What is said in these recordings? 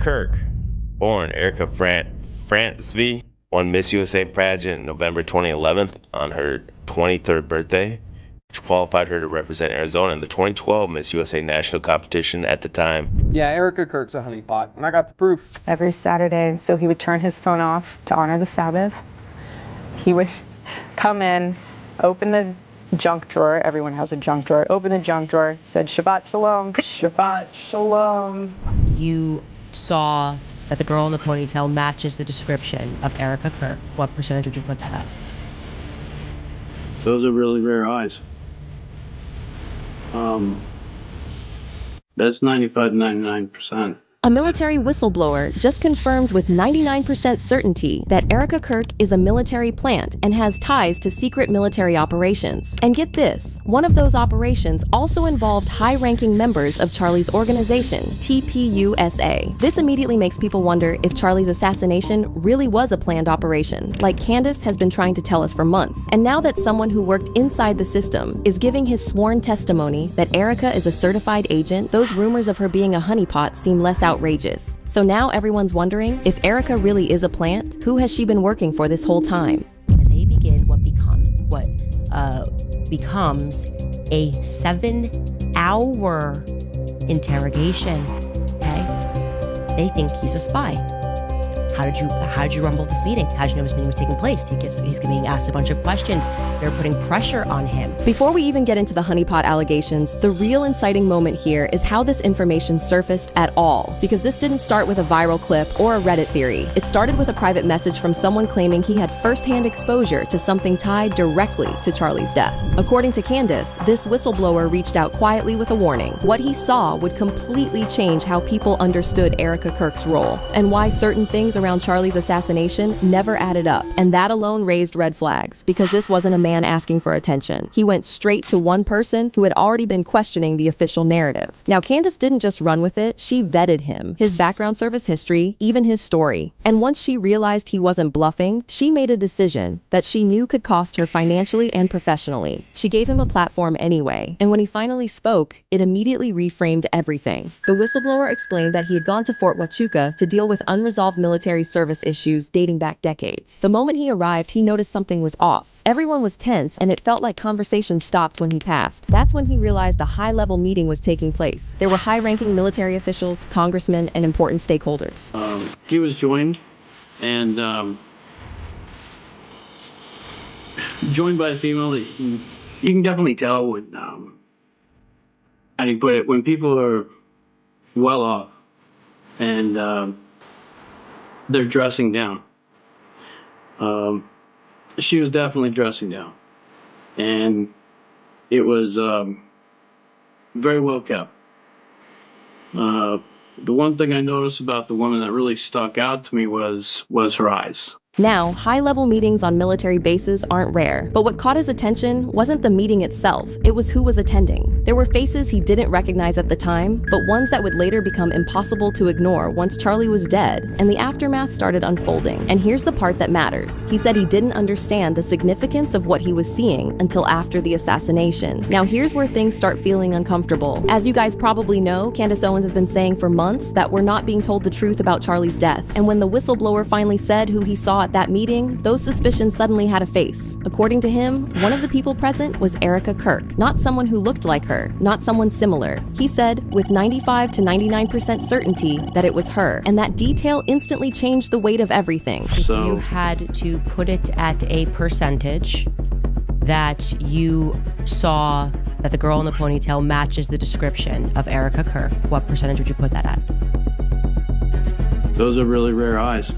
Kirk, born Erika Francevy, won Miss USA pageant in November 2011 on her 23rd birthday, which qualified her to represent Arizona in the 2012 Miss USA national competition at the time. Yeah, Erika Kirk's a honeypot, and I got the proof. Every Saturday, so he would turn his phone off to honor the Sabbath. He would come in, open the junk drawer. Everyone has a junk drawer. Open the junk drawer, said Shabbat Shalom, Shabbat Shalom. You saw that the girl in the ponytail matches the description of Erika Kirk. What percentage would you put that at? Those are really rare eyes. That's 95 to 99%. A military whistleblower just confirmed with 99% certainty that Erika Kirk is a military plant and has ties to secret military operations. And get this, one of those operations also involved high-ranking members of Charlie's organization, TPUSA. This immediately makes people wonder if Charlie's assassination really was a planned operation, like Candace has been trying to tell us for months. And now that someone who worked inside the system is giving his sworn testimony that Erika is a certified agent, those rumors of her being a honeypot seem less outrageous. So now everyone's wondering if Erika really is a plant. Who has she been working for this whole time? And they begin what becomes a 7-hour interrogation. Okay, they think he's a spy. How did you rumble this meeting? How did you know this meeting was taking place? He's being asked a bunch of questions. They're putting pressure on him. Before we even get into the honeypot allegations, the real inciting moment here is how this information surfaced at all. Because this didn't start with a viral clip or a Reddit theory. It started with a private message from someone claiming he had firsthand exposure to something tied directly to Charlie's death. According to Candace, this whistleblower reached out quietly with a warning. What he saw would completely change how people understood Erika Kirk's role, and why certain things around Charlie's assassination never added up. And that alone raised red flags, because this wasn't a man asking for attention. He went straight to one person who had already been questioning the official narrative. Now, Candace didn't just run with it, she vetted him, his background service history, even his story. And once she realized he wasn't bluffing, she made a decision that she knew could cost her financially and professionally. She gave him a platform anyway, and when he finally spoke, it immediately reframed everything. The whistleblower explained that he had gone to Fort Huachuca to deal with unresolved military service issues dating back decades. The moment he arrived, he noticed something was off. Everyone was tense, and it felt like conversation stopped when he passed. That's when he realized a high-level meeting was taking place. There were high-ranking military officials, congressmen, and important stakeholders. He was joined, and joined by a female that you can definitely tell when, how do you put it, when people are well off and they're dressing down. She was definitely dressing down, and it was very well kept. The one thing I noticed about the woman that really stuck out to me was her eyes. Now, high-level meetings on military bases aren't rare, but what caught his attention wasn't the meeting itself, it was who was attending. There were faces he didn't recognize at the time, but ones that would later become impossible to ignore once Charlie was dead, and the aftermath started unfolding. And here's the part that matters. He said he didn't understand the significance of what he was seeing until after the assassination. Now here's where things start feeling uncomfortable. As you guys probably know, Candace Owens has been saying for months that we're not being told the truth about Charlie's death, and when the whistleblower finally said who he saw at that meeting, those suspicions suddenly had a face. According to him, one of the people present was Erika Kirk, not someone who looked like her, not someone similar. He said with 95 to 99% certainty that it was her, and that detail instantly changed the weight of everything. If you had to put it at a percentage that you saw that the girl in the ponytail matches the description of Erika Kirk, what percentage would you put that at? Those are really rare eyes.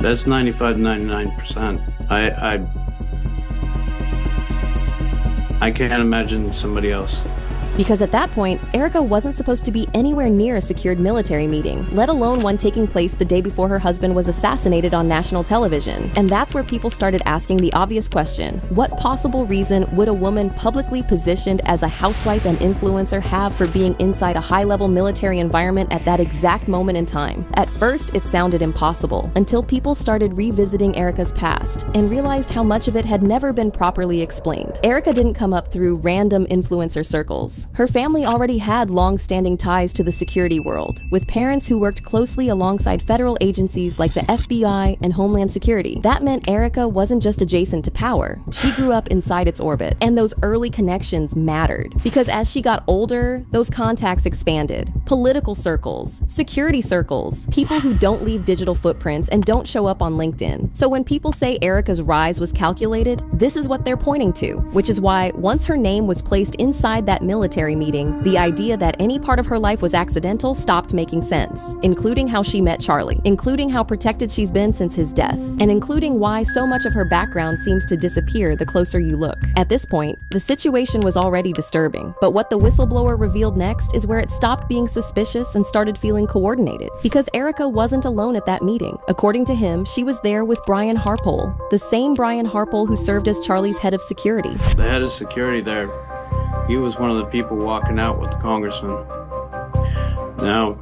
That's 95 to 99%. I can't imagine somebody else. Because at that point, Erika wasn't supposed to be anywhere near a secured military meeting, let alone one taking place the day before her husband was assassinated on national television. And that's where people started asking the obvious question: what possible reason would a woman publicly positioned as a housewife and influencer have for being inside a high-level military environment at that exact moment in time? At first, it sounded impossible, until people started revisiting Erika's past and realized how much of it had never been properly explained. Erika didn't come up through random influencer circles. years. Her family already had long-standing ties to the security world, with parents who worked closely alongside federal agencies like the FBI and Homeland Security. That meant Erika wasn't just adjacent to power. She grew up inside its orbit, and those early connections mattered. Because as she got older, those contacts expanded. Political circles, security circles, people who don't leave digital footprints and don't show up on LinkedIn. So when people say Erika's rise was calculated, this is what they're pointing to, which is why once her name was placed inside that military meeting, the idea that any part of her life was accidental stopped making sense, including how she met Charlie, including how protected she's been since his death, and including why so much of her background seems to disappear the closer you look. At this point, the situation was already disturbing, but what the whistleblower revealed next is where it stopped being suspicious and started feeling coordinated. Because Erika wasn't alone at that meeting. According to him, she was there with Brian Harpole, the same Brian Harpole who served as Charlie's head of security. The head of security there, he was one of the people walking out with the congressman. Now,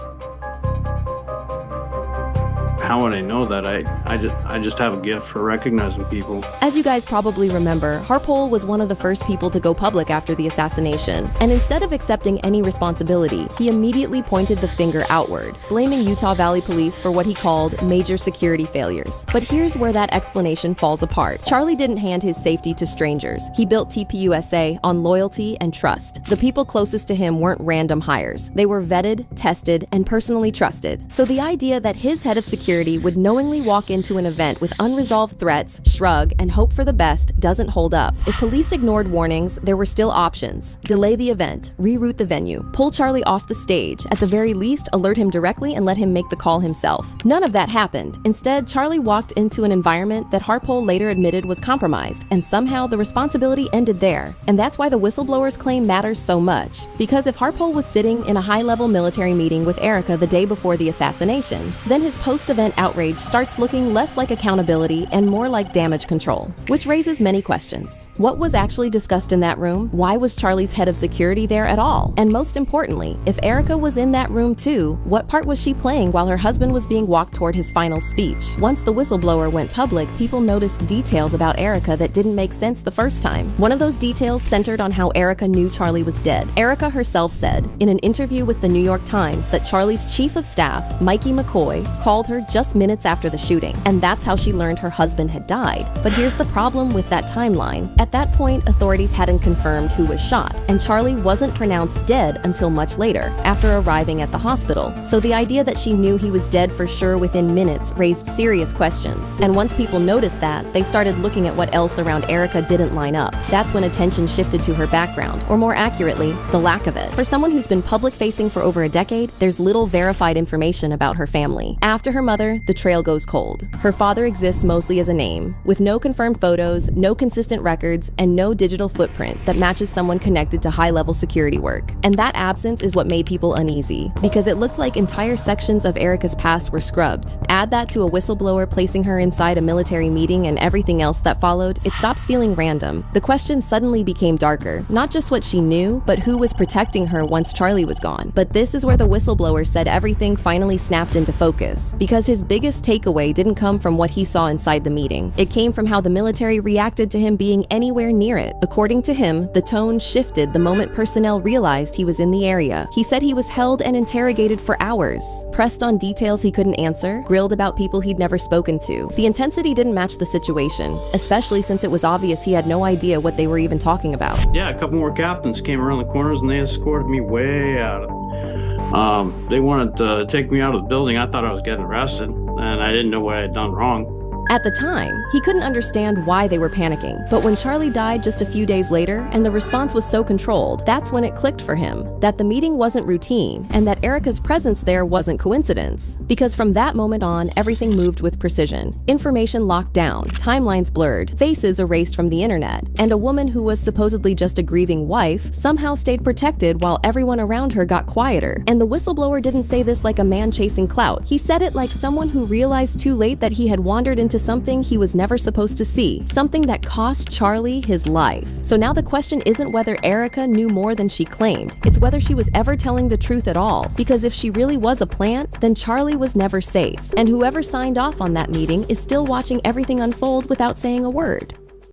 how would I know that? I just have a gift for recognizing people. As you guys probably remember, Harpole was one of the first people to go public after the assassination, and instead of accepting any responsibility, he immediately pointed the finger outward, blaming Utah Valley Police for what he called major security failures. But here's where that explanation falls apart. Charlie didn't hand his safety to strangers. He built TPUSA on loyalty and trust. The people closest to him weren't random hires. They were vetted, tested, and personally trusted. So the idea that his head of security would knowingly walk into an event with unresolved threats, shrug, and hope for the best doesn't hold up. If police ignored warnings, there were still options. Delay the event, reroute the venue, pull Charlie off the stage, at the very least alert him directly and let him make the call himself. None of that happened. Instead, Charlie walked into an environment that Harpole later admitted was compromised, and somehow the responsibility ended there. And that's why the whistleblower's claim matters so much. Because if Harpole was sitting in a high-level military meeting with Erika the day before the assassination, then his post-event outrage starts looking less like accountability and more like damage control, which raises many questions. What was actually discussed in that room? Why was Charlie's head of security there at all? And most importantly, if Erika was in that room too, what part was she playing while her husband was being walked toward his final speech? Once the whistleblower went public, people noticed details about Erika that didn't make sense the first time. One of those details centered on how Erika knew Charlie was dead. Erika herself said in an interview with the New York Times that Charlie's chief of staff, Mikey McCoy, called her just minutes after the shooting, and that's how she learned her husband had died. But here's the problem with that timeline. At that point, authorities hadn't confirmed who was shot, and Charlie wasn't pronounced dead until much later, after arriving at the hospital. So the idea that she knew he was dead for sure within minutes raised serious questions. And once people noticed that, they started looking at what else around Erika didn't line up. That's when attention shifted to her background, or more accurately, the lack of it. For someone who's been public-facing for over a decade, there's little verified information about her family. After her mother, the trail goes cold. Her father exists mostly as a name, with no confirmed photos, no consistent records, and no digital footprint that matches someone connected to high-level security work. And that absence is what made people uneasy, because it looked like entire sections of Erika's past were scrubbed. Add that to a whistleblower placing her inside a military meeting and everything else that followed, it stops feeling random. The question suddenly became darker, not just what she knew, but who was protecting her once Charlie was gone. But this is where the whistleblower said everything finally snapped into focus, because his biggest takeaway didn't come from what he saw inside the meeting. It came from how the military reacted to him being anywhere near it. According to him, the tone shifted the moment personnel realized he was in the area. He said he was held and interrogated for hours, pressed on details he couldn't answer, grilled about people he'd never spoken to. The intensity didn't match the situation, especially since it was obvious he had no idea what they were even talking about. Yeah, a couple more captains came around the corners and they escorted me way out of it. They wanted to take me out of the building. I thought I was getting arrested, and I didn't know what I had done wrong. At the time, he couldn't understand why they were panicking, but when Charlie died just a few days later and the response was so controlled, that's when it clicked for him, that the meeting wasn't routine and that Erika's presence there wasn't coincidence. Because from that moment on, everything moved with precision. Information locked down, timelines blurred, faces erased from the internet, and a woman who was supposedly just a grieving wife somehow stayed protected while everyone around her got quieter. And the whistleblower didn't say this like a man chasing clout. He said it like someone who realized too late that he had wandered into something he was never supposed to see, something that cost Charlie his life. So now the question isn't whether Erika knew more than she claimed, it's whether she was ever telling the truth at all. Because if she really was a plant, then Charlie was never safe. And whoever signed off on that meeting is still watching everything unfold without saying a word.